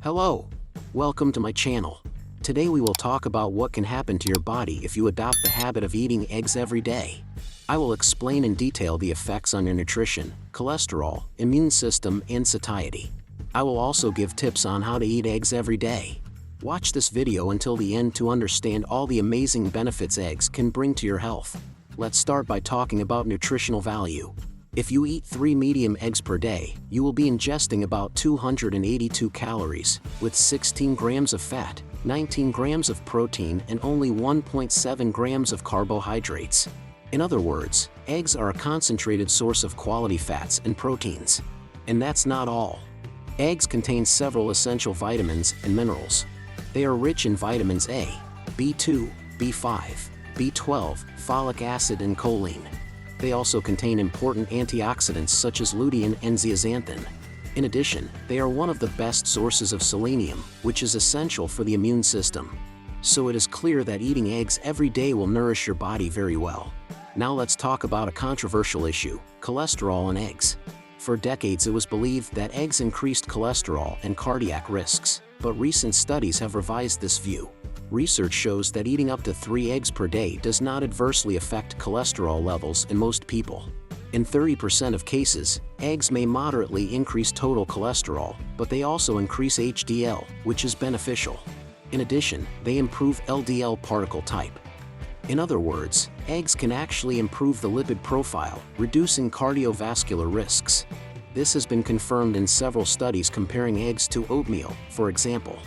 Hello! Welcome to my channel. Today we will talk about what can happen to your body if you adopt the habit of eating eggs every day. I will explain in detail the effects on your nutrition, cholesterol, immune system, and satiety. I will also give tips on how to eat eggs every day. Watch this video until the end to understand all the amazing benefits eggs can bring to your health. Let's start by talking about nutritional value. If you eat 3 medium eggs per day, you will be ingesting about 282 calories, with 16 grams of fat, 19 grams of protein, and only 1.7 grams of carbohydrates. In other words, eggs are a concentrated source of quality fats and proteins. And that's not all. Eggs contain several essential vitamins and minerals. They are rich in vitamins A, B2, B5, B12, folic acid, and choline. They also contain important antioxidants such as lutein and zeaxanthin. In addition, they are one of the best sources of selenium, which is essential for the immune system. So it is clear that eating eggs every day will nourish your body very well. Now let's talk about a controversial issue: cholesterol in eggs. For decades it was believed that eggs increased cholesterol and cardiac risks, but recent studies have revised this view. Research shows that eating up to 3 eggs per day does not adversely affect cholesterol levels in most people. In 30% of cases, eggs may moderately increase total cholesterol, but they also increase HDL, which is beneficial. In addition, they improve LDL particle type. In other words, eggs can actually improve the lipid profile, reducing cardiovascular risks. This has been confirmed in several studies comparing eggs to oatmeal, for example.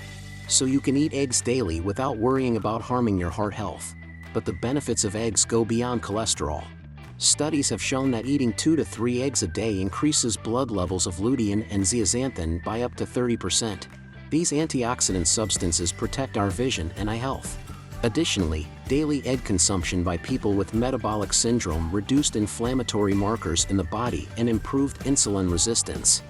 So you can eat eggs daily without worrying about harming your heart health. But the benefits of eggs go beyond cholesterol. Studies have shown that eating 2 to 3 eggs a day increases blood levels of lutein and zeaxanthin by up to 30%. These antioxidant substances protect our vision and eye health. Additionally, daily egg consumption by people with metabolic syndrome reduced inflammatory markers in the body and improved insulin resistance.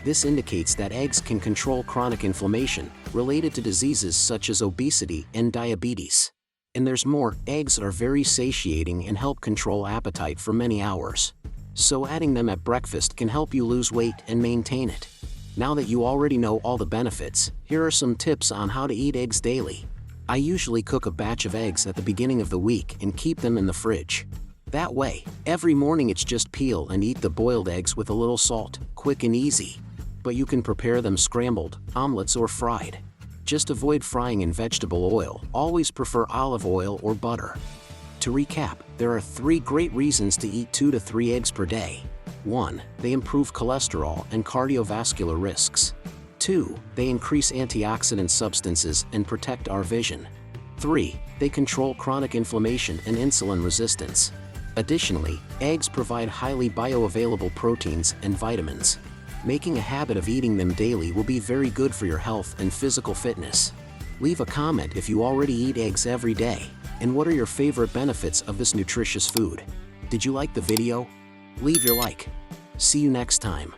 This indicates that eggs can control chronic inflammation related to diseases such as obesity and diabetes. And there's more, eggs are very satiating and help control appetite for many hours. So adding them at breakfast can help you lose weight and maintain it. Now that you already know all the benefits, here are some tips on how to eat eggs daily. I usually cook a batch of eggs at the beginning of the week and keep them in the fridge. That way, every morning it's just peel and eat the boiled eggs with a little salt, quick and easy. But you can prepare them scrambled, omelets, or fried. Just avoid frying in vegetable oil, always prefer olive oil or butter. To recap, there are 3 great reasons to eat 2 to 3 eggs per day. 1. They improve cholesterol and cardiovascular risks. 2. They increase antioxidant substances and protect our vision. 3. They control chronic inflammation and insulin resistance. Additionally, eggs provide highly bioavailable proteins and vitamins. Making a habit of eating them daily will be very good for your health and physical fitness. Leave a comment if you already eat eggs every day, and what are your favorite benefits of this nutritious food. Did you like the video? Leave your like. See you next time.